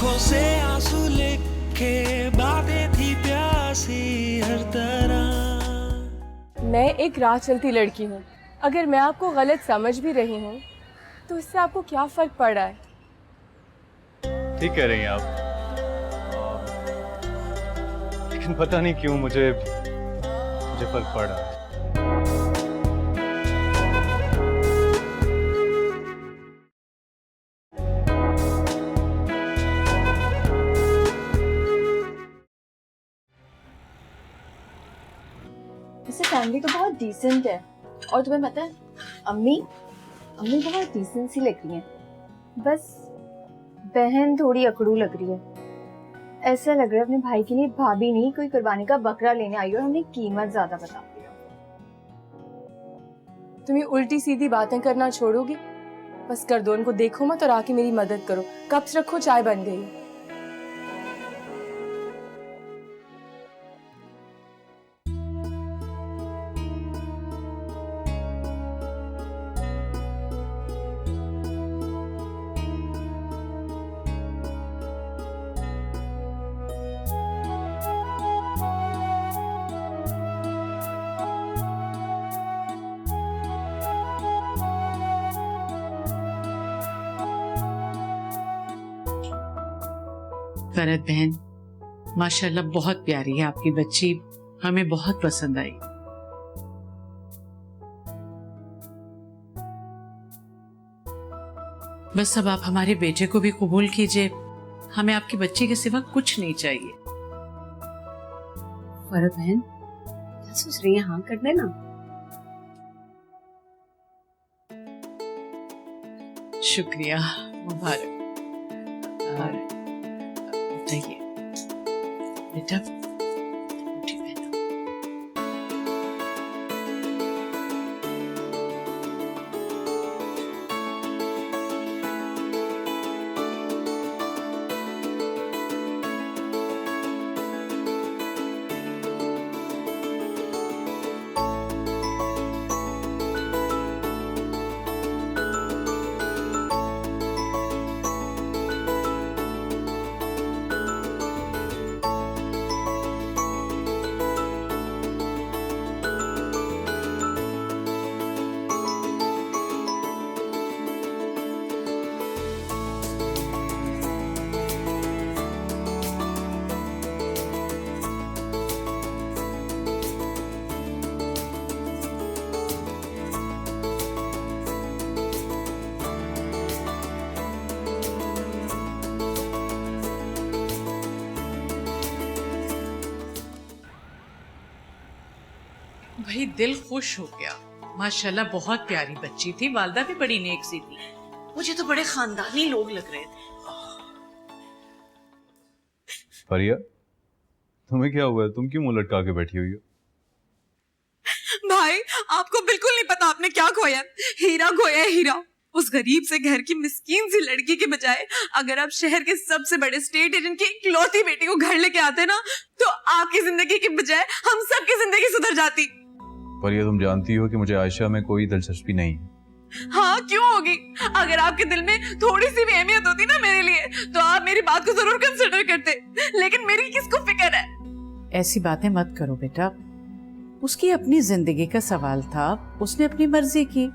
आंखों से आंसू लेके बातें थी प्यासी हर तरह। मैं एक राह चलती लड़की हूँ। अगर मैं आपको गलत समझ भी रही हूँ तो इससे आपको क्या फर्क पड़ रहा है? ठीक कह रही हैं आप, लेकिन पता नहीं क्यों मुझे फर्क पड़ रहा है। वैसे फैमिली तो बहुत डिसेंट है, और तुम्हें पता है अम्मी बहुत डिसेंट सी लग रही हैं। बस बहन थोड़ी अकड़ू लग रही है। ऐसा लग रहा है अपने भाई के लिए भाभी नहीं कोई कुर्बानी का बकरा लेने आई और हमने कीमत ज्यादा बता दी। तुम्हें उल्टी सीधी बातें करना छोड़ोगी? बस कर दो, उनको देखो मत और आके मेरी मदद करो। कप्स रखो, चाय बन गई। फरहत बहन, माशाल्लाह बहुत प्यारी है आपकी बच्ची, हमें बहुत पसंद आई। बस अब आप हमारे बेटे को भी कबूल कीजिए, हमें आपकी बच्ची के सिवा कुछ नहीं चाहिए। फरहत बहन क्या सोच रही है? हाँ कर देना। शुक्रिया, मुबारक। बताइए बेटा, उठी पहनो। भाई दिल खुश हो गया, माशाल्लाह बहुत प्यारी बच्ची थी, वालदा भी बड़ी नेक सी थी। मुझे तो बड़े खानदानी लोग लग रहे थे। फरिया, तुम्हें क्या हुआ है? तुम क्यों मुंह लटका के बैठी हुई हो? भाई आपको बिल्कुल नहीं पता आपने क्या खोया। हीरा खोया है, हीरा। उस गरीब से घर की मिस्कीन सी लड़की के बजाय अगर आप शहर के सबसे बड़े स्टेट एजेंट की इकलौती बेटी को घर लेके आते ना, तो आपकी जिंदगी की बजाय हम सबकी जिंदगी सुधर जाती। पर ये तुम जानती हो कि मुझे आयशा में कोई दिलचस्पी नहीं है। हाँ क्यों होगी? अगर आपके दिल में थोड़ी सी भी अहमियत होती ना मेरे लिए, तो आप मेरी बात को जरूर कंसिडर करते, लेकिन मेरी किसको फिक्र है? ऐसी बातें मत करो बेटा, उसकी अपनी जिंदगी का सवाल था, उसने अपनी मर्जी की।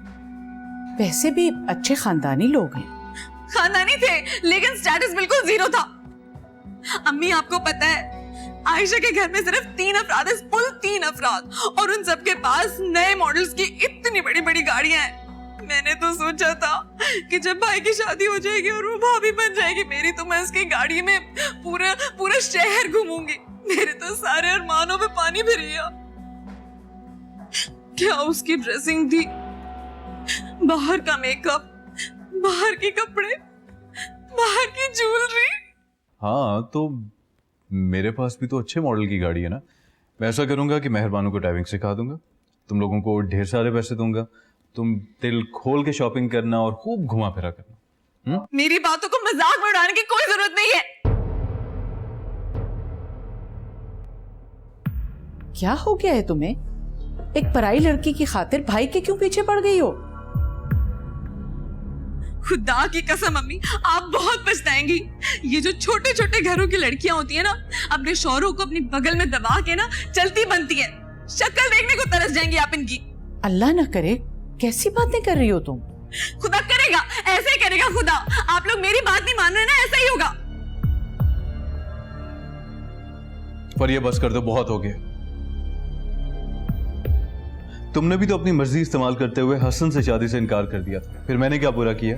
वैसे भी अच्छे खानदानी लोग हैं। खानदानी थे लेकिन स्टेटस बिल्कुल जीरो था। अम्मी आपको पता है आयशा के घर में सिर्फ 3 अफराद है, कुल 3 अफराद, और उन सबके पास नए मॉडल्स की इतनी बड़ी बड़ी गाड़ियां हैं। मैंने तो सोचा था कि जब भाई की शादी हो जाएगी और वो भाभी बन जाएगी मेरी, तो मैं उसकी गाड़ी में पूरा शहर घूमूंगी। मेरे तो सारे अरमानों में पानी भर गया। क्या उसकी ड्रेसिंग थी, बाहर का मेकअप, बाहर के कपड़े, बाहर की ज्वेलरी। हाँ तो मेरे पास भी तो अच्छे मॉडल की गाड़ी है ना। मैं ऐसा करूंगा कि मेहरबानों को ड्राइविंग सिखा दूंगा, तुम लोगों को ढेर सारे पैसे दूंगा, तुम दिल खोल के शॉपिंग करना और खूब घुमा फिरा करना। मेरी बातों को मजाक में उड़ाने की कोई जरूरत नहीं है। क्या हो गया है तुम्हें? एक पराई लड़की की खातिर भाई के क्यों पीछे पड़ गई हो? खुदा की कसम अम्मी, आप बहुत पछताएंगी। ये जो छोटे छोटे घरों की लड़कियां होती है ना, अपने शौहरों को अपनी बगल में दबा के ना चलती बनती है। शक्ल देखने को तरस जाएंगी आप इनकी। अल्लाह ना करे, कैसी बातें कर रही हो तुम? खुदा करेगा, ऐसे ही करेगा खुदा। आप लोग मेरी बात नहीं मान रहे ना, ऐसा ही होगा। पर ये बस कर दो, बहुत हो गया। तुमने भी तो अपनी मर्जी इस्तेमाल करते हुए हसन से शादी से इनकार कर दिया था, फिर मैंने क्या बुरा किया?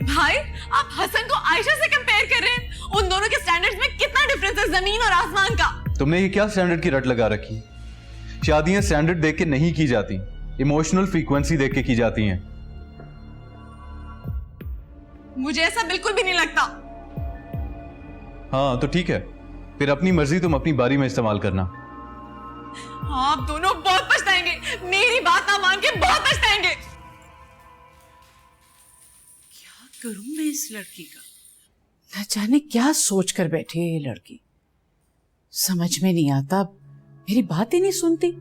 भाई, आप हसन को आयशा से कंपेयर कर रहे हैं? उन दोनों के स्टैंडर्ड्स में कितना डिफरेंस है, जमीन और आसमान का। तुमने ये क्या स्टैंडर्ड की रट लगा रखी? शादियां स्टैंडर्ड देख के नहीं की जाती, इमोशनल फ्रीक्वेंसी देख के की जाती हैं। मुझे ऐसा बिल्कुल भी नहीं लगता। हाँ तो ठीक है, फिर अपनी मर्जी तुम अपनी बारी में इस्तेमाल करना। आप दोनों बहुत पछताएंगे, मेरी बात ना मान के बहुत पछताएंगे। क्या करूं मैं इस लड़की का? न जाने क्या सोच कर बैठी है ये लड़की, समझ में नहीं आता। मेरी बात ही नहीं सुनती।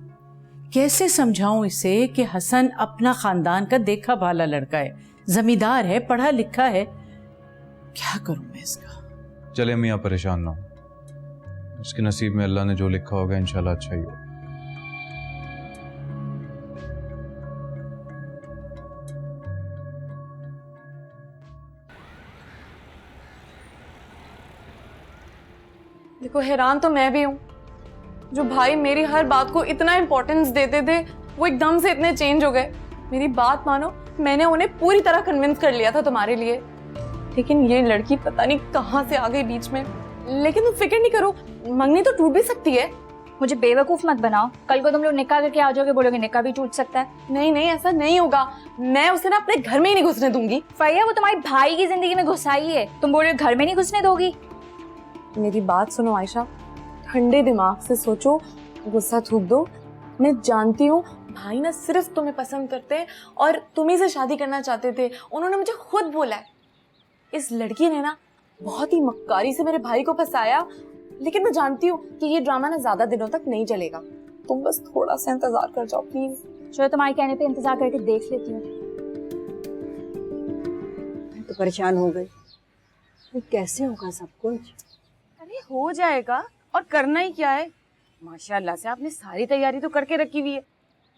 कैसे समझाऊं इसे कि हसन अपना खानदान का देखा भाला लड़का है, जमींदार है, पढ़ा लिखा है। क्या करूं मैं इसका? चले अम्मी, आप परेशान ना हो, उसके नसीब में अल्लाह ने जो लिखा होगा इंशाल्लाह अच्छा ही होगा। देखो, हैरान तो मैं भी हूँ। जो भाई मेरी हर बात को इतना इम्पोर्टेंस देते थे, वो एकदम से इतने चेंज हो गए। मेरी बात मानो, मैंने उन्हें पूरी तरह कन्विंस कर लिया था तुम्हारे लिए, लेकिन ये लड़की पता नहीं कहाँ से आ गई बीच में। लेकिन तुम फिक्र नहीं करो, मंगनी तो टूट भी सकती है। मुझे बेवकूफ मत बनाओ, कल को तुम लोग निकाह करके आ जाओगे, बोलोगे निकाह भी टूट सकता है। नहीं नहीं, ऐसा नहीं होगा। मैं उसे ना अपने घर में ही नहीं घुसने दूंगी। फैया, वो तुम्हारी भाई की जिंदगी में घुसाई है, तुम बोल रहे हो घर में नहीं घुसने दोगी? मेरी बात सुनो आयशा, ठंडे दिमाग से सोचो, गुस्सा थूक दो। मैं जानती हूँ भाई ना सिर्फ तुम्हें पसंद करते हैं और तुम्ही से शादी करना चाहते थे। उन्होंने मुझे खुद बोला है। इस लड़की ने ना बहुत ही मक्कारी से मेरे भाई को फंसाया, लेकिन मैं जानती हूँ कि ये ड्रामा ना ज्यादा दिनों तक नहीं चलेगा। तुम बस थोड़ा सा इंतजार कर जाओ प्लीज। चलो, तुम्हारे कहने पे इंतजार करके देख लेती हूँ। मैं तो परेशान हो गई, ये कैसे होगा सब कुछ? अरे हो जाएगा, और करना ही क्या है। माशाल्लाह से आपने सारी तैयारी तो करके रखी हुई है,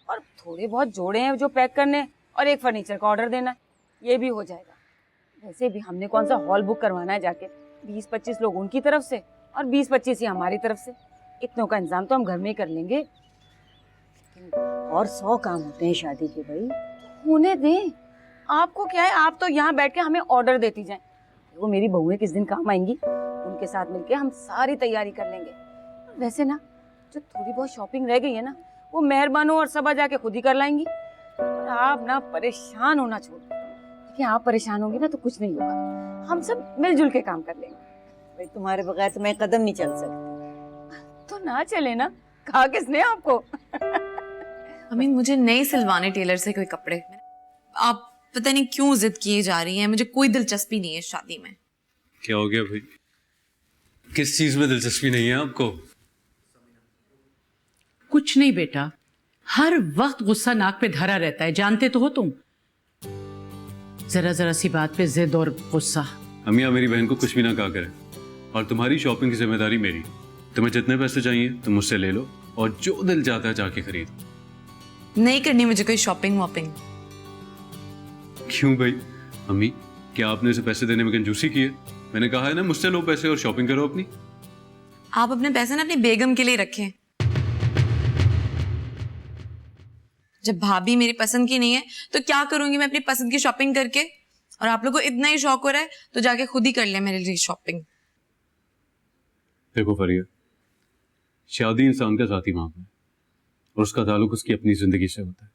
और थोड़े बहुत जोड़े हैं जो पैक करने, और एक फर्नीचर का ऑर्डर देना है, ये भी हो जाएगा। वैसे भी हमने कौन सा हॉल बुक करवाना है जाके, 20-25 लोग उनकी तरफ से और 20-25 ही हमारी तरफ से। इतनों का इंतजाम तो हम घर में ही कर लेंगे। और 100 काम होते हैं शादी के भाई। होने दें, आपको क्या है, आप तो यहाँ बैठ के हमें ऑर्डर देती जाएं। वो मेरी बहुएं किस दिन काम आएंगी, उनके साथ मिलके हम सारी तैयारी कर लेंगे। वैसे ना जो थोड़ी बहुत शॉपिंग रह गई है ना, वो मेहरबानों और सबा जाके खुद ही कर लाएंगी। और आप ना परेशान होना छोड़ दो, क्योंकि आप परेशान होंगी ना तो कुछ नहीं होगा। हम सब मिलजुल के काम कर लेंगे। भाई तुम्हारे बगैर तो मैं कदम नहीं चल सकती। तो ना चले ना, कहा किसने आपको? अम्मी, मुझे नहीं सिलवाने टेलर से कोई कपड़े। आप पता नहीं क्यों जिद किए जा रही हैं, मुझे कोई दिलचस्पी नहीं है शादी में। क्या हो गया भाई, किस चीज में दिलचस्पी नहीं है आपको? कुछ नहीं बेटा, हर वक्त गुस्सा नाक पे धरा रहता है, जानते तो हो तुम। जरा जरा सी बात पे जिद और गुस्सा। अमिया, मेरी बहन को कुछ भी ना कहा करें, और तुम्हारी शॉपिंग की जिम्मेदारी मेरी। तुम्हें जितने पैसे चाहिए तुम मुझसे ले लो, और जो दिल चाहता है जाके खरीदो। नहीं करनी मुझे कोई शॉपिंग वॉपिंग। क्यों भाई? अम्मी, क्या आपने इसे पैसे देने में कंजूसी की है? मैंने कहा है ना, मुझसे लो पैसे और शॉपिंग करो अपनी। आप अपने पैसे ना अपनी बेगम के लिए रखें। जब भाभी मेरी पसंद की नहीं है तो क्या करूंगी मैं अपनी पसंद की शॉपिंग करके? और आप लोगों को इतना ही शौक हो रहा है तो जाके खुद ही कर ले मेरे लिए शॉपिंग। देखो फरिया, शादी इंसान का जाती मामला है और उसका ताल्लुक उसकी अपनी जिंदगी से होता है,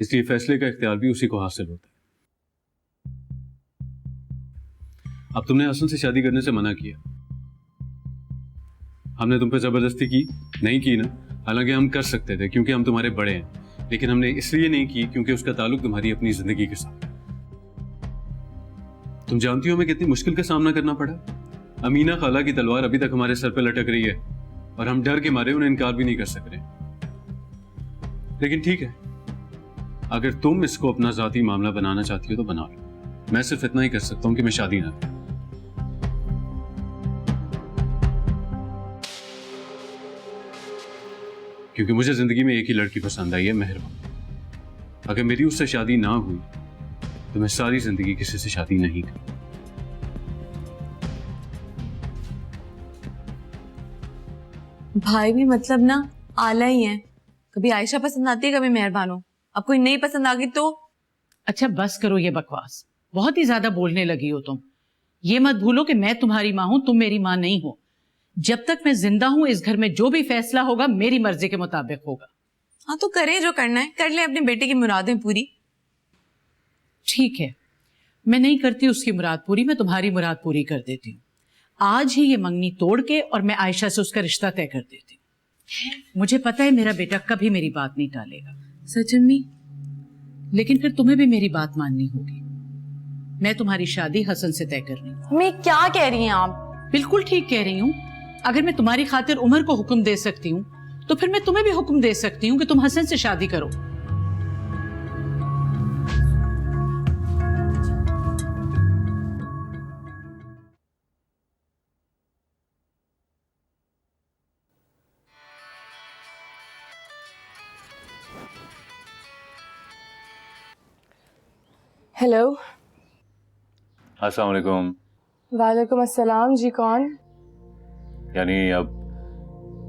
इसलिए फैसले का इख्तियार भी उसी को हासिल होता है। अब तुमने हसन से शादी करने से मना किया, हमने तुम पे जबरदस्ती की नहीं की ना? हालांकि हम कर सकते थे क्योंकि हम तुम्हारे बड़े हैं, लेकिन हमने इसलिए नहीं की क्योंकि उसका ताल्लुक तुम्हारी अपनी जिंदगी के साथ है। तुम जानती हो हमें कितनी मुश्किल का सामना करना पड़ा। अमीना खाला की तलवार अभी तक हमारे सर पे लटक रही है और हम डर के मारे उन्हें इनकार भी नहीं कर सक रहे। लेकिन ठीक है, अगर तुम इसको अपना जाती मामला बनाना चाहती हो तो बना लो, मैं सिर्फ इतना ही कर सकता हूँ कि मैं शादी ना करूं। क्योंकि मुझे जिंदगी में एक ही लड़की पसंद आई है, मेहरबान। अगर मेरी उससे शादी ना हुई तो मैं सारी जिंदगी किसी से शादी नहीं करूं। भाई भी मतलब ना आला ही है, कभी आयशा पसंद आती है, कभी मेहरबानो। अब कोई नहीं पसंद आ गई तो? अच्छा बस करो ये बकवास, बहुत ही ज्यादा बोलने लगी हो तुम। ये मत भूलो कि मैं तुम्हारी माँ हूं, तुम मेरी माँ नहीं हो। जब तक मैं जिंदा हूं इस घर में जो भी फैसला होगा मेरी मर्जी के मुताबिक होगा। हाँ तो करे जो करना है, कर ले अपने बेटे की मुरादें पूरी। ठीक है, मैं नहीं करती उसकी मुराद पूरी, मैं तुम्हारी मुराद पूरी कर देती हूँ। आज ही ये मंगनी तोड़ के और मैं आयशा से उसका रिश्ता तय कर देती हूँ। मुझे पता है मेरा बेटा कभी मेरी बात नहीं टालेगा। सच अम्मी? लेकिन फिर तुम्हें भी मेरी बात माननी होगी। मैं तुम्हारी शादी हसन से तय कर रही हूँ। मैं क्या कह रही हैं आप? बिल्कुल ठीक कह रही हूँ। अगर मैं तुम्हारी खातिर उमर को हुक्म दे सकती हूँ तो फिर मैं तुम्हें भी हुक्म दे सकती हूँ कि तुम हसन से शादी करो। हेलो। अस्सलाम वालेकुम। वालेकुम अस्सलाम जी, कौन? यानी अब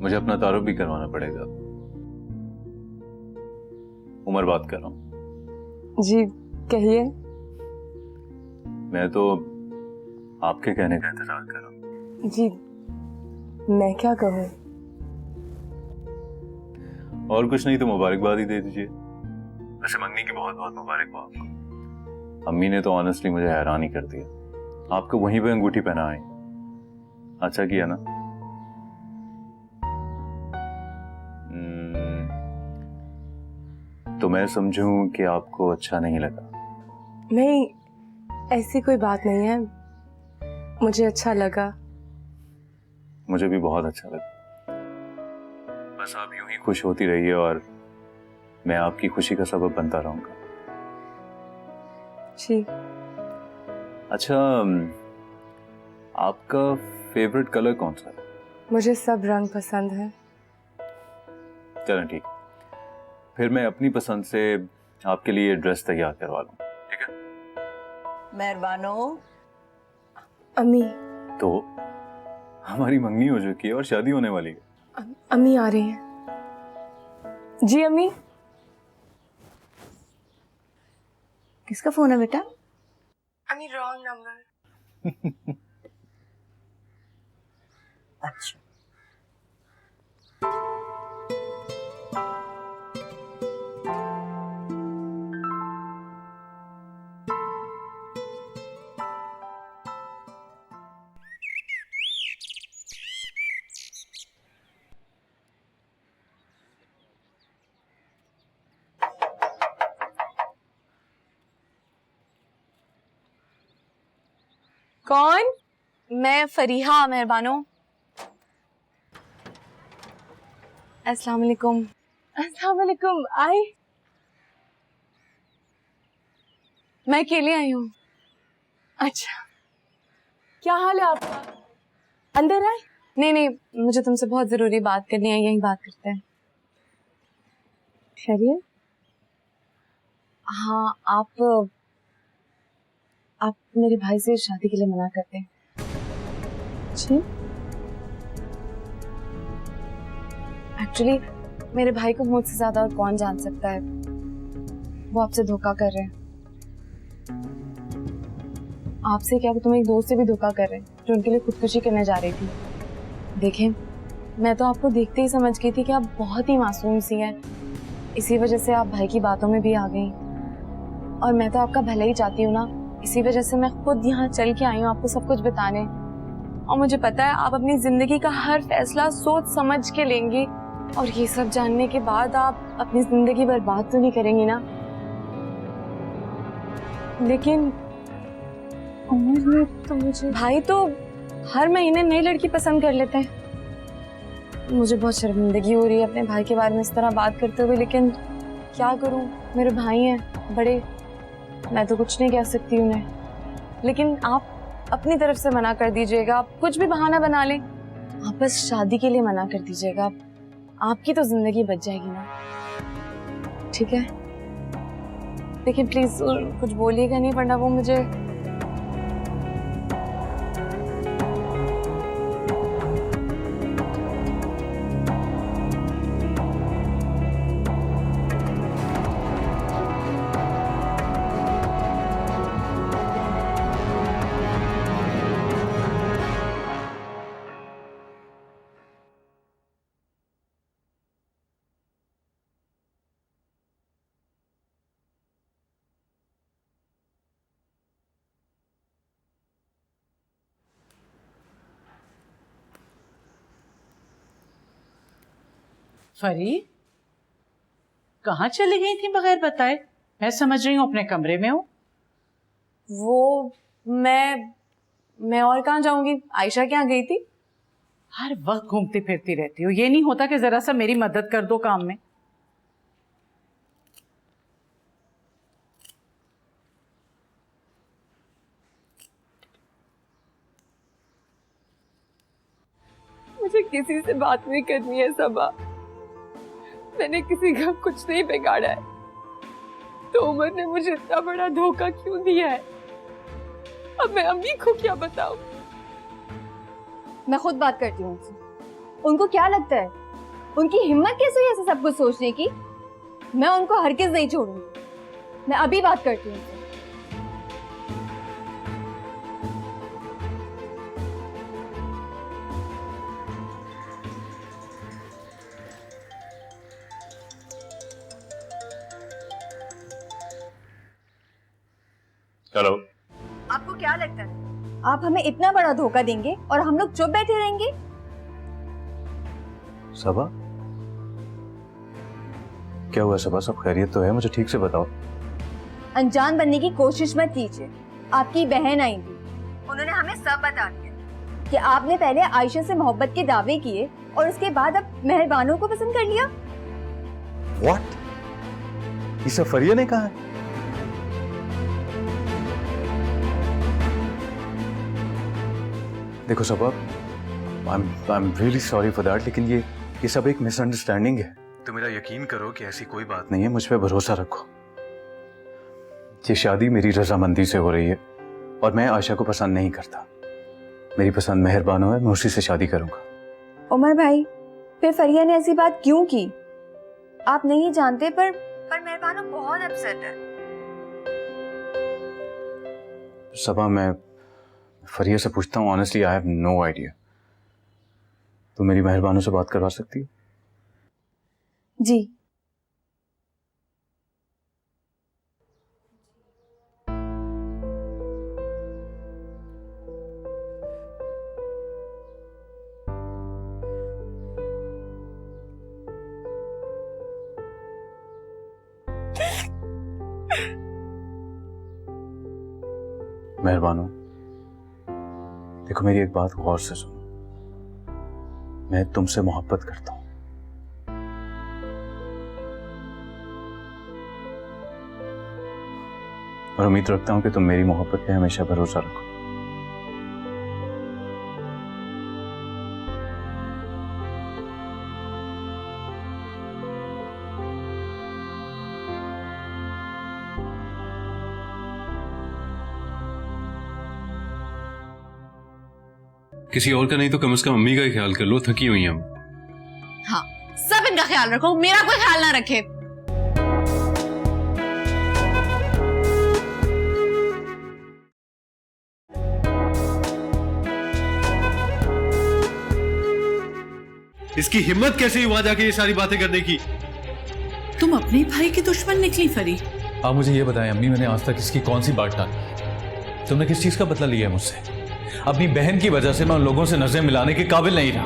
मुझे अपना तारुफ भी करवाना पड़ेगा। उमर बात कर रहा हूँ। जी कहिए। मैं तो आपके कहने का इंतजार कर रहा हूँ। जी मैं क्या कहूँ? और कुछ नहीं तो मुबारकबाद ही दे दीजिए। वैसे मंगनी की बहुत बहुत मुबारकबाद आपको। अम्मी ने तो ऑनेस्टली मुझे हैरान ही कर दिया। आपको वहीं पे अंगूठी पहना है, अच्छा किया ना। तो मैं समझूं कि आपको अच्छा नहीं लगा? नहीं, ऐसी कोई बात नहीं है, मुझे अच्छा लगा। मुझे भी बहुत अच्छा लगा। बस आप यूं ही खुश होती रहिए और मैं आपकी खुशी का सबब बनता रहूंगा। जी। अच्छा, आपका फेवरेट कलर कौन सा है? मुझे सब रंग पसंद है। चलें ठीक, फिर मैं अपनी पसंद से आपके लिए ड्रेस तैयार करवा लूं, ठीक है? मेहरबानो। अम्मी। तो हमारी मंगनी हो चुकी है और शादी होने वाली है। अम्मी आ रही हैं। जी अम्मी। किसका फोन है बेटा? अम्मी रॉन्ग नंबर। अच्छा। कौन? मैं फरीहा, मेहरबानो। अस्सलाम वालेकुम। अस्सलाम वालेकुम। आई, मैं अकेले आई हूँ। अच्छा, क्या हाल है आपका? अंदर आए? नहीं नहीं, मुझे तुमसे बहुत जरूरी बात करनी है, यहीं बात करते हैं। खैरियत? हाँ, आप मेरे भाई से शादी के लिए मना करते हैं। जी? एक्चुअली मेरे भाई को मुझसे ज्यादा और कौन जान सकता है। वो आपसे धोखा कर रहे हैं। आपसे क्या, वो तुम्हें एक दोस्त से भी धोखा कर रहे हैं जो उनके लिए खुदकुशी करने जा रही थी। देखें, मैं तो आपको देखते ही समझ गई थी कि आप बहुत ही मासूम सी हैं। इसी वजह से आप भाई की बातों में भी आ गई। और मैं तो आपका भला ही चाहती हूँ ना, इसी वजह से मैं खुद यहाँ चल के आई हूँ आपको सब कुछ बताने। और मुझे पता है आप अपनी जिंदगी का हर फैसला सोच समझ के लेंगी, और ये सब जानने के बाद आप अपनी जिंदगी बर्बाद तो नहीं करेंगी ना। लेकिन उम्र में तो मुझे भाई तो हर महीने नई लड़की पसंद कर लेते हैं। मुझे बहुत शर्मिंदगी हो रही है अपने भाई के बारे में इस तरह बात करते हुए, लेकिन क्या करूं, मेरे भाई हैं बड़े, मैं तो कुछ नहीं कह सकती उन्हें। लेकिन आप अपनी तरफ से मना कर दीजिएगा, आप कुछ भी बहाना बना लें, आप बस शादी के लिए मना कर दीजिएगा, आपकी तो जिंदगी बच जाएगी ना, ठीक है? देखिए प्लीज कुछ बोलिएगा नहीं, वरना वो मुझे फरी, कहाँ चली गई थी बगैर बताए? मैं समझ रही हूँ अपने कमरे में हूँ। वो मैं और कहाँ जाऊंगी, आयशा के यहाँ गई थी। हर वक्त घूमती फिरती रहती हो, ये नहीं होता कि जरा सा मेरी मदद कर दो काम में? मुझे किसी से बात नहीं करनी है सबा, मैंने किसी का कुछ नहीं बिगाड़ा है, तो उमर ने मुझे इतना बड़ा धोखा क्यों दिया है? अब मैं अम्मी को क्या बताऊं? मैं खुद बात करती हूँ उनसे। उनको क्या लगता है, उनकी हिम्मत कैसे हुई ऐसे सब कुछ सोचने की? मैं उनको हरगिज़ नहीं छोड़ूंगी, मैं अभी बात करती हूँ उनसे। हेलो। आपको क्या लगता है आप हमें इतना बड़ा धोखा देंगे और हम लोग चुप बैठे रहेंगे? सबा, क्या हुआ सबा? सब खैरियत तो है? मुझे ठीक से बताओ। अनजान बनने की कोशिश मत कीजिए। आपकी बहन आई थी, उन्होंने हमें सब बता दिया कि आपने पहले आयशा से मोहब्बत के दावे किए और उसके बाद अब मेहरबानों को पसंद कर लिया। व्हाट? ये सब फरिया ने कहा है? देखो Saba, I am really sorry for that, लेकिन ये सब एक मिसअंडरस्टैंडिंग है। तो मेरा यकीन करो कि ऐसी कोई बात नहीं है, मुझ पे भरोसा रखो। ये शादी मेरी रजामंदी से हो रही है और मैं आयशा को पसंद नहीं करता। मेरी पसंद मेहरबानो है, मैं उसी से शादी करूंगा। उमर भाई, फिर फरिया ने ऐसी बात क्यों की? आप नहीं जानते, पर मेहरबानो बहुत अपसेट है। सबा, मैं फरिया से पूछता हूँ, honestly I have no idea. तो मेरी मेहरबानों से बात करवा सकती हो? जी। मेहरबानो, देखो मेरी एक बात गौर से सुनो। मैं तुमसे मोहब्बत करता हूं और उम्मीद रखता हूं कि तुम मेरी मोहब्बत पे हमेशा भरोसा रखो। किसी और का नहीं तो कम से कम अम्मी का ही ख्याल कर लो, थकी हुई हैं हम। हाँ, सब इनका ख्याल रखो, मेरा कोई ख्याल ना रखे। इसकी हिम्मत कैसे हुआ जाके ये सारी बातें करने की? तुम अपने भाई की दुश्मन निकली फरी। आप मुझे ये बताएं अम्मी, मैंने आज तक इसकी कौन सी बात टाली? तुमने किस चीज का बदला लिया है मुझसे? अपनी बहन की वजह से मैं उन लोगों से नजरें मिलाने के काबिल नहीं रहा,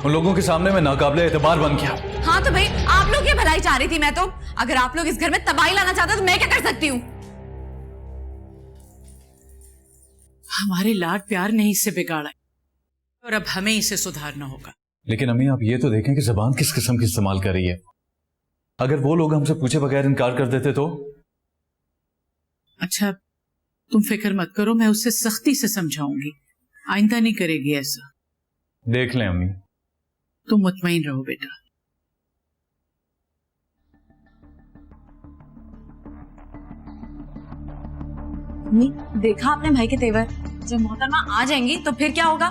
उन लोगों के सामने मैं नाकाबिले एतबार बन गया। हाँ तो भाई, आप लोग ये भलाई चाह रही थी, मैं तो अगर आप लोग इस घर में तबाही लाना चाहते तो मैं क्या कर सकती हूँ? हमारे लाड प्यार ने इसे बिगाड़ा है और अब हमें इसे सुधारना होगा। लेकिन अम्मी आप ये तो देखें कि जबान किस किस्म की इस्तेमाल कर रही है। अगर वो लोग हमसे पूछे बगैर इनकार कर देते तो? अच्छा, तुम फिक्र मत करो, मैं उससे सख्ती से समझाऊंगी, आइंदा नहीं करेगी ऐसा। देख लें अम्मी। तुम मुतमईन रहो बेटा। मम्मी, देखा आपने भाई के तेवर? जब मोहतरमा आ जाएंगी तो फिर क्या होगा?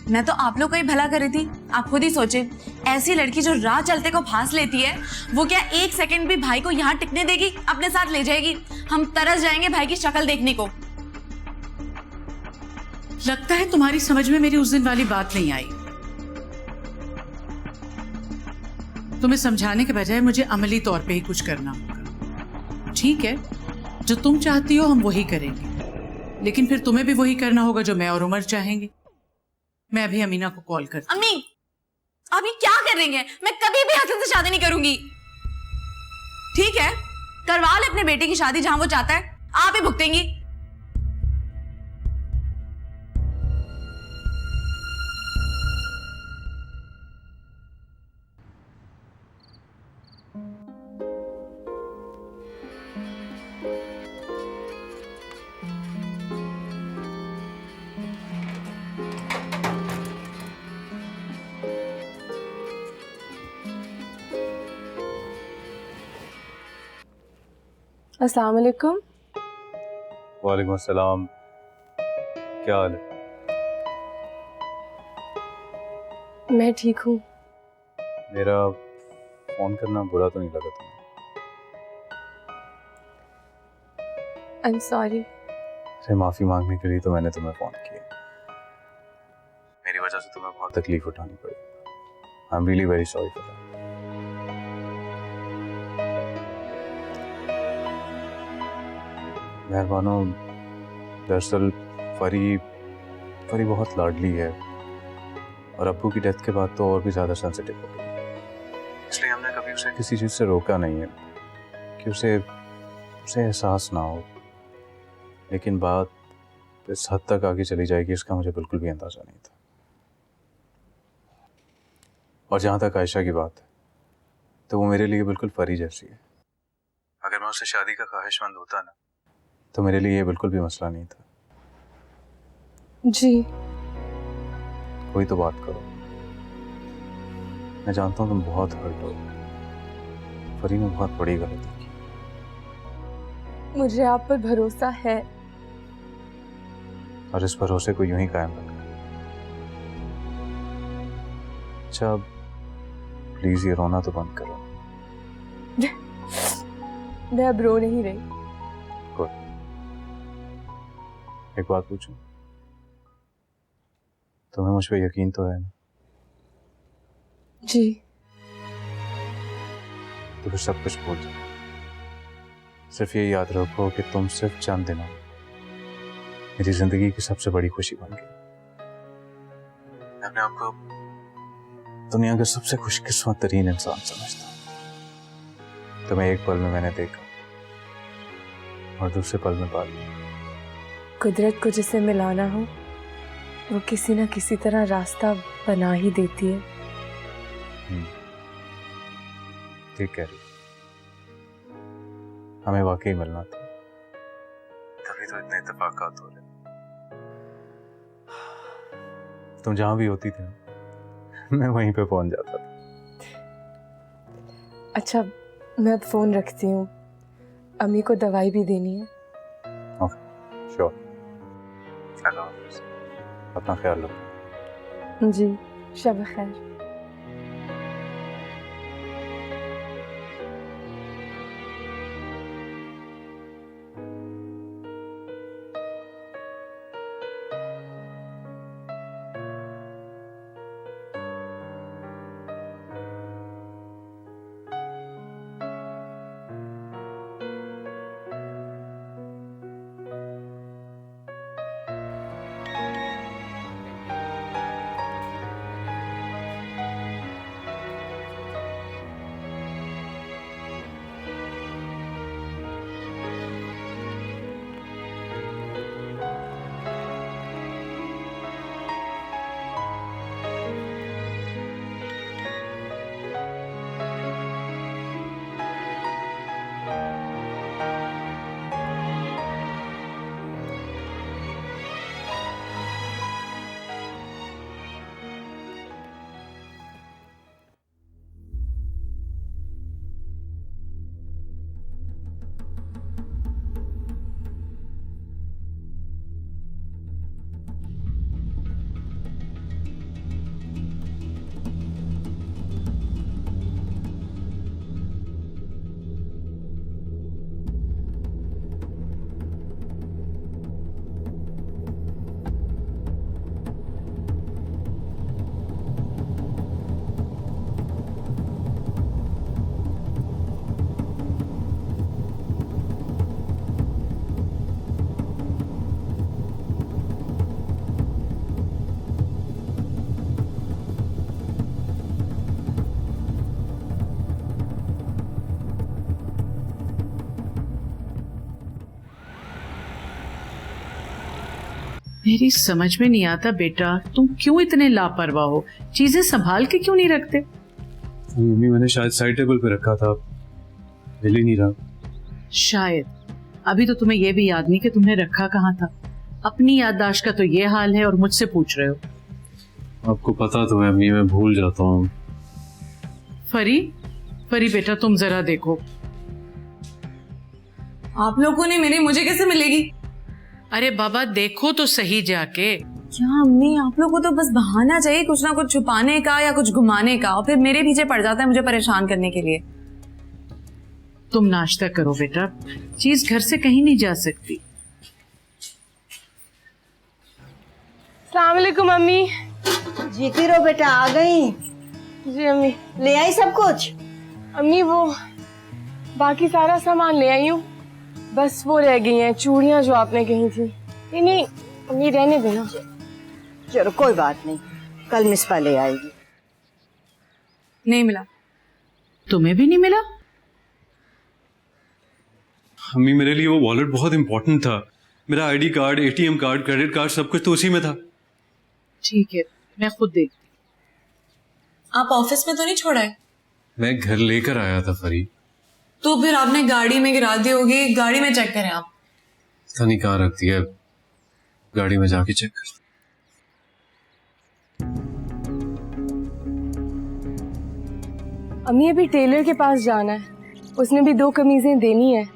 मैं तो आप लोग का ही भला कर रही थी। आप खुद ही सोचे, ऐसी लड़की जो राह चलते को फांस लेती है, वो क्या एक सेकंड भी भाई को यहाँ टिकने देगी? अपने साथ ले जाएगी। हम तरस जाएंगे भाई की शक्ल देखने को। लगता है तुम्हारी समझ में मेरी उस दिन वाली बात नहीं आई। तुम्हें समझाने के बजाय मुझे अमली तौर पे ही कुछ करना होगा। ठीक है, जो तुम चाहती हो हम वही करेंगे, लेकिन फिर तुम्हें भी वही करना होगा जो मैं और उमर चाहेंगे। मैं अभी अमीना को कॉल करती। अम्मी, आप ये क्या कर रही हैं? मैं कभी भी हसन से शादी नहीं करूंगी। ठीक है, करवा ले अपने बेटे की शादी जहां वो चाहता है, आप ही भुगतेंगी। अस्सलाम वालेकुम। वालेकुम अस्सलाम। क्या हाल है? मैं ठीक हूँ। मेरा फोन करना बुरा तो नहीं लगा तुम्हें? I am sorry. अरे माफी मांगने के लिए तो मैंने तुम्हें फोन किया। मेरी वजह से तुम्हें बहुत तकलीफ उठानी पड़ी। I am really very sorry for that. मेहरबानो, दरअसल फरी बहुत लाडली है और अब्बू की डेथ के बाद तो और भी ज़्यादा सेंसिटिव हो गई, इसलिए हमने कभी उसे किसी चीज़ से रोका नहीं है कि उसे एहसास ना हो। लेकिन बात इस हद तक आगे चली जाएगी इसका मुझे बिल्कुल भी अंदाज़ा नहीं था। और जहाँ तक आयशा की बात है, तो वो मेरे लिए बिल्कुल फरी जैसी है। अगर मैं उससे शादी का ख्वाहिशमंद होता ना, तो मेरे लिए ये बिल्कुल भी मसला नहीं था। जी। कोई तो बात करो। मैं जानता हूँ तुम बहुत हर्ट हो। फरी ने बहुत बड़ी गलती की। मुझे आप पर भरोसा है। और इस भरोसे को यूं ही कायम रखना। अच्छा, प्लीज ये रोना तो बंद करो। मैं अब रो नहीं रही। गुड। एक बात पूछूं? तुम्हें मुझ पे यकीन तो है ना? जी। तो फिर सब कुछ भूल जाओ। सिर्फ ये याद रखो कि तुम सिर्फ चंद दिनों मेरी जिंदगी की सबसे बड़ी खुशी बन गई। मैं अपने आप को दुनिया का सबसे खुशकिस्मत तरीन इंसान समझता हूँ। तुम्हें एक पल में मैंने देखा और दूसरे पल में पा लिया। कुदरत को जिसे मिलाना हो, वो किसी ना किसी तरह रास्ता बना ही देती है। ठीक कह रही। हमें वाकई मिलना था, तभी तो इतने इत्तेफाकात हो रहे। तुम जहां भी होती थी मैं वहीं पे पहुंच जाता था। अच्छा, मैं अब फोन रखती हूँ। अम्मी को दवाई भी देनी है। Okay, sure. अल्लाह हाफ़िज़। अपना ख्याल रखो। जी, शब खैर। मेरी समझ में नहीं आता बेटा, तुम क्यों इतने लापरवाह हो? चीजें संभाल के क्यों नहीं रखते? मम्मी मैंने शायद साइड टेबल पे रखा था, मिल ही नहीं रहा। शायद। अभी तो तुम्हें यह भी याद नहीं कि तुमने रखा कहाँ था। अपनी याददाश्त का तो ये हाल है और मुझसे पूछ रहे हो। आपको पता तो है अम्मी, मैं भूल जाता हूँ। फरी, फरी बेटा तुम जरा देखो। आप लोगों ने मेरे, मुझे कैसे मिलेगी? अरे बाबा देखो तो सही जाके। क्या अम्मी, आप लोगों को तो बस बहाना चाहिए कुछ ना कुछ छुपाने का या कुछ घुमाने का, और फिर मेरे पीछे पड़ जाता है मुझे परेशान करने के लिए। तुम नाश्ता करो बेटा, चीज घर से कहीं नहीं जा सकती। अस्सलाम वालेकुम अम्मी। जीती रहो बेटा, आ गई। जी अम्मी। ले आई सब कुछ? अम्मी वो बाकी सारा सामान ले आई हूँ, बस वो रह गई हैं चूड़ियाँ जो आपने कही थी। नहीं नहीं अम्मी रहने देना। चलो कोई बात नहीं, कल मिसपा ले आएगी। नहीं मिला। तुम्हें भी नहीं मिला? अम्मी मेरे लिए वो वॉलेट बहुत इंपॉर्टेंट था। मेरा ID card, ATM card, credit card सब कुछ तो उसी में था। ठीक है मैं खुद देखती। आप ऑफिस में तो नहीं छोड़ा है? मैं घर लेकर आया था फरी। तो फिर आपने गाड़ी में गिरा दी होगी, गाड़ी में चेक करें आप। पता नहीं कहाँ रख दिया, गाड़ी में जाके चेक कर। अम्मी अभी टेलर के पास जाना है, उसने भी 2 कमीजें देनी है।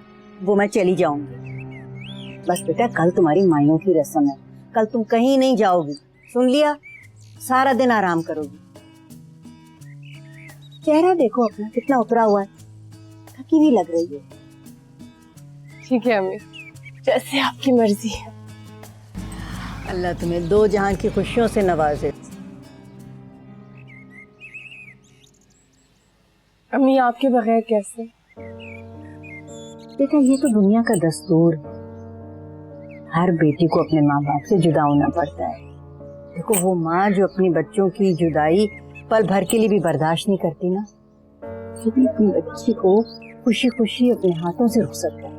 वो मैं चली जाऊंगी। बस बेटा कल तुम्हारी माइयों की रस्म है, कल तुम कहीं नहीं जाओगी, सुन लिया? सारा दिन आराम करोगी। चेहरा देखो अपना कितना उतरा हुआ है, थकी भी लग रही है। ठीक है अम्मी, जैसे आपकी मर्जी है। अल्लाह तुम्हें 2 जहां की खुशियों से नवाजे। अम्मी आपके बगैर कैसे? बेटा ये तो दुनिया का दस्तूर है, हर बेटी को अपने माँ बाप से जुदा होना पड़ता है। देखो वो माँ जो अपनी बच्चों की जुदाई पल भर के लिए भी बर्दाश्त नहीं करती ना, वो भी अपनी बच्ची को खुशी खुशी अपने हाथों से रुखसत करे।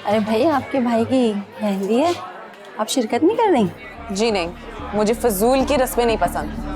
अरे भाई आपके भाई की मेहंदी है, आप शिरकत नहीं कर रही? जी नहीं, मुझे फजूल की रस्में नहीं पसंद।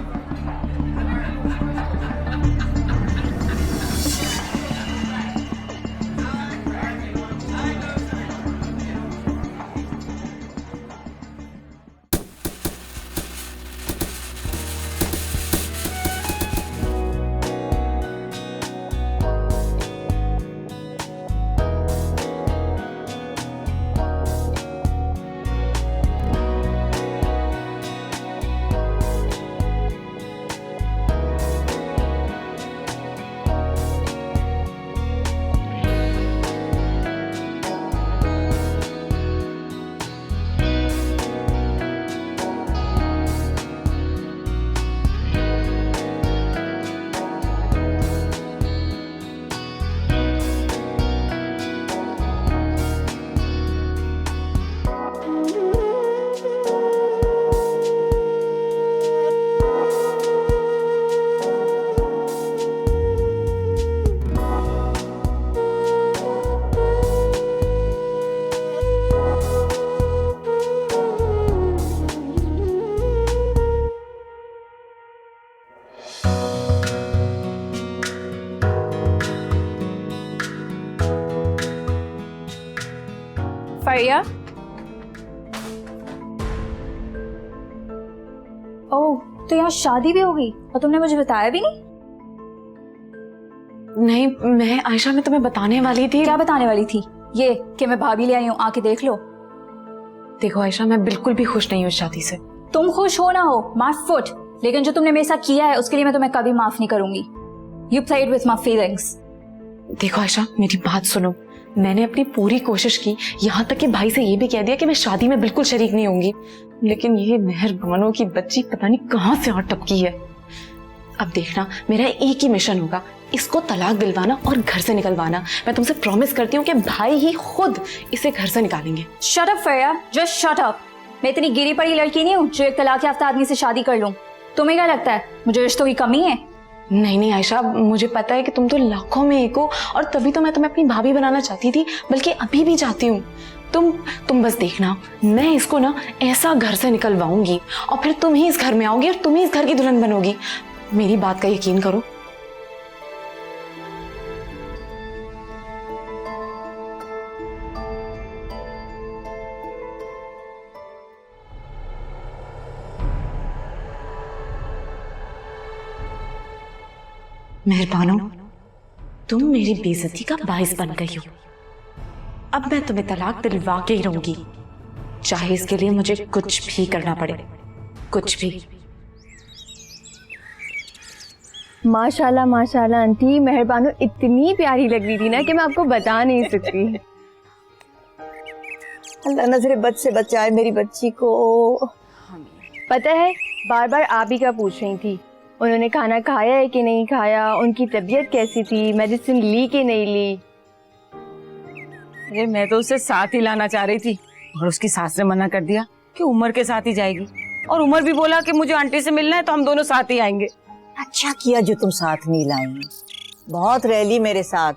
फरिया, ओह तो यहाँ शादी भी होगी और तुमने मुझे बताया भी नहीं? नहीं, मैं तुम्हें बताने वाली थी। क्या बताने वाली थी? ये कि मैं भाभी ले आई हूँ, आके देख लो। देखो आयशा, मैं बिल्कुल भी खुश नहीं हूँ इस शादी से। तुम खुश हो ना हो, माय फुट, लेकिन जो तुमने मेरे साथ किया है उसके लिए मैं तुम्हें कभी माफ नहीं करूंगी। You played with my feelings. देखो आयशा, मेरी बात सुनो। मैंने अपनी पूरी कोशिश की, यहाँ तक कि भाई से ये भी कह दिया कि मैं शादी में बिल्कुल शरीक नहीं होंगी, लेकिन ये मेहरबानों की बच्ची पता नहीं कहाँ से आ टपकी है। अब देखना, मेरा एक ही मिशन होगा, इसको तलाक दिलवाना और घर से निकलवाना। मैं तुमसे प्रॉमिस करती हूँ कि भाई ही खुद इसे घर से निकालेंगे। Shut up Feya, just shut up. मैं इतनी गिरी पड़ी लड़की नहीं हूँ जो एक तलाक याफ्ता आदमी से शादी कर लूँ। तुम्हें क्या लगता है मुझे रिश्तों की कमी है? नहीं आयशा, मुझे पता है कि तुम तो लाखों में एक हो, और तभी तो मैं तुम्हें अपनी भाभी बनाना चाहती थी, बल्कि अभी भी चाहती हूँ। तुम बस देखना, मैं इसको ना ऐसा घर से निकलवाऊंगी और फिर तुम ही इस घर में आओगी और तुम ही इस घर की दुल्हन बनोगी। मेरी बात का यकीन करो। मेहरबानो, तुम मेरी बेइज्जती का बाइस बन गई हो। अब मैं तुम्हें तलाक दिलवा के ही रहूंगी, चाहे इसके लिए मुझे कुछ भी करना पड़े, कुछ भी। माशाल्लाह माशाल्लाह आंटी, मेहरबानो इतनी प्यारी लग रही थी ना कि मैं आपको बता नहीं सकती। अल्लाह नजरे बद से बचाए मेरी बच्ची को। पता है, बार बार आप ही का पूछ रही थी, उन्होंने खाना खाया है कि नहीं खाया, उनकी तबीयत कैसी थी, मेडिसिन ली कि नहीं ली। अरे मैं तो उसे साथ ही लाना चाह रही थी, और उसकी सास ने मना कर दिया कि उमर के साथ ही जाएगी, और उमर भी बोला कि मुझे आंटी से मिलना है तो हम दोनों साथ ही आएंगे। अच्छा किया जो तुम साथ नहीं लाई, बहुत रह ली मेरे साथ।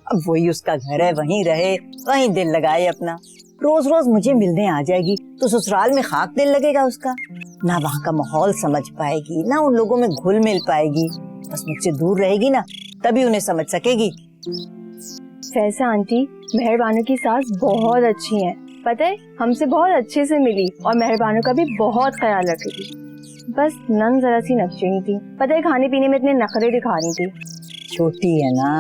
अब वही उसका घर है, वहीं रहे, वहीं दिल लगाए अपना। रोज रोज मुझे मिलने आ जाएगी तो ससुराल में खाक दिल लगेगा उसका। ना वहाँ का माहौल समझ पाएगी, ना उन लोगों में घुल मिल पाएगी। बस मुझसे दूर रहेगी ना, तभी उन्हें समझ सकेगी। फैसा आंटी, मेहरबानो की सास बहुत अच्छी हैं। पता है, हमसे बहुत अच्छे से मिली और मेहरबानो का भी बहुत ख्याल रखेगी। बस नन जरा सी नक्शेनी थी, पता है खाने पीने में इतने नखरे दिखा रही थी। छोटी है ना,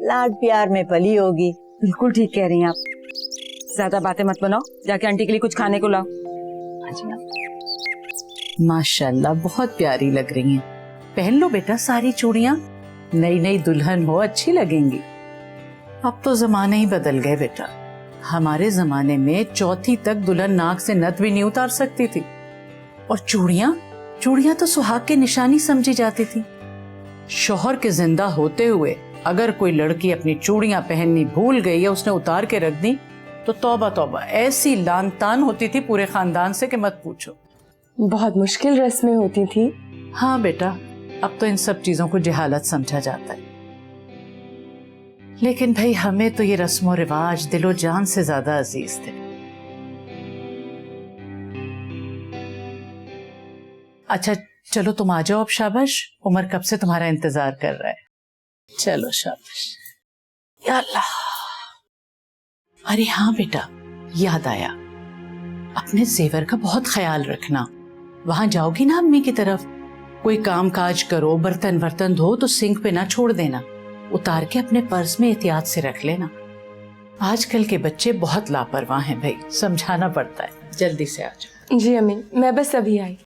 लाड प्यार में पली होगी। बिल्कुल ठीक कह रही हैं आप, ज्यादा बातें मत बनाओ, जाके आंटी के लिए कुछ खाने को लाओ। माशाल्लाह बहुत प्यारी लग रही हैं। पहन लो बेटा सारी चूड़ियां, नई नई दुल्हन हो, अच्छी लगेंगी। अब तो जमाने ही बदल गए बेटा। हमारे जमाने में चौथी तक दुल्हन नाक से नथ भी नहीं उतार सकती थी, और चूड़ियां तो सुहाग की निशानी समझी जाती थी। शौहर के जिंदा होते हुए अगर कोई लड़की अपनी चूड़ियां पहननी भूल गई या उसने उतार के रख दी तो तौबा तौबा, ऐसी लान तान होती थी पूरे खानदान से कि मत पूछो। बहुत मुश्किल रस्में होती थी। हाँ बेटा, अब तो इन सब चीजों को जहालत समझा जाता है, लेकिन भाई हमें तो ये रस्मो रिवाज दिलो जान से ज्यादा अजीज थे। अच्छा चलो तुम आ जाओ अब, शाबाश। उमर कब से तुम्हारा इंतजार कर रहा है। चलो शाबाश। या अल्लाह। अरे हाँ बेटा, याद आया, अपने जेवर का बहुत ख्याल रखना। वहां जाओगी ना अम्मी की तरफ, कोई काम काज करो, बर्तन वर्तन धो तो सिंक पे ना छोड़ देना, उतार के अपने पर्स में एहतियात से रख लेना। आजकल के बच्चे बहुत लापरवाह हैं भाई, समझाना पड़ता है। जल्दी से आ जाओ। जी अम्मी, मैं बस अभी आई।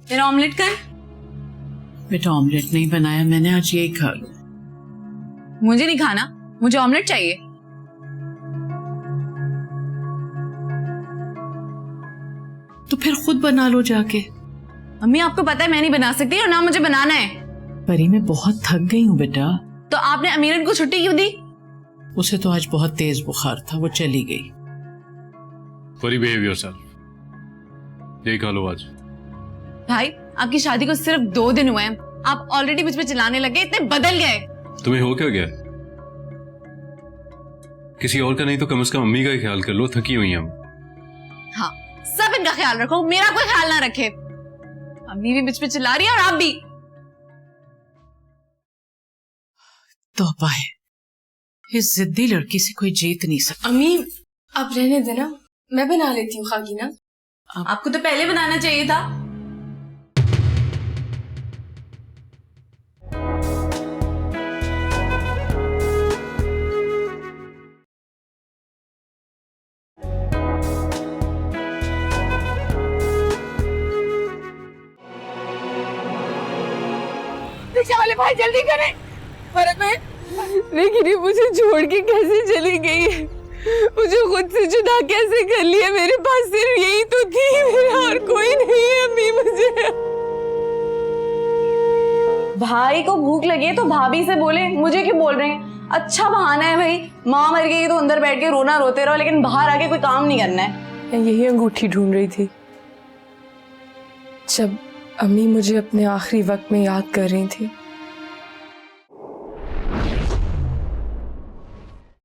मेरा ऑमलेट का है? बेटा ऑमलेट नहीं बनाया मैंने, आज यही खा लो। मुझे नहीं खाना, मुझे ऑमलेट चाहिए। तो फिर खुद बना लो जाके। अम्मी आपको पता है मैं नहीं बना सकती और ना मुझे बनाना है। परी मैं बहुत थक गई हूँ बेटा। तो आपने अमीरन को छुट्टी क्यों दी? उसे तो आज बहुत तेज बुखार था, वो चली गई। Very behave yourself. यही खा लो आज। भाई आपकी शादी को सिर्फ 2 दिन हुए हैं, आप ऑलरेडी मुझ पे चिल्लाने लगे, इतने बदल गए। तुम्हें हो क्या गया? किसी और का नहीं तो कम से कम अम्मी का ही ख्याल कर लो, थकी हुई हम। हाँ, सब इनका ख्याल रखो, मेरा कोई ख्याल ना रखे। अम्मी भी मुझ पे चिल्ला रही है और आप भी। तौबा है, इस जिद्दी लड़की से कोई जीत नहीं सकता। अम्मी अब रहने देना, मैं बना लेती हूँ खागी ना। आपको तो पहले बनाना चाहिए था। रिक्शा वाले भाई जल्दी करें। फर्क में लेकिन ये मुझे छोड़ के कैसे चली गई है, मुझे खुद से जुदा कैसे कर लिया। मेरे पास सिर्फ यही तो थी, मेरा और कोई नहीं है अम्मी। मुझे भाई को भूख लगी है तो भाभी से बोले, मुझे क्यों बोल रहे हैं? अच्छा बहाना है भाई, माँ मर गई तो अंदर बैठ के रोना रोते रहो, लेकिन बाहर आके कोई काम नहीं करना है। मैं यही अंगूठी ढूंढ रही थी जब अम्मी मुझे अपने आखिरी वक्त में याद कर रही थी।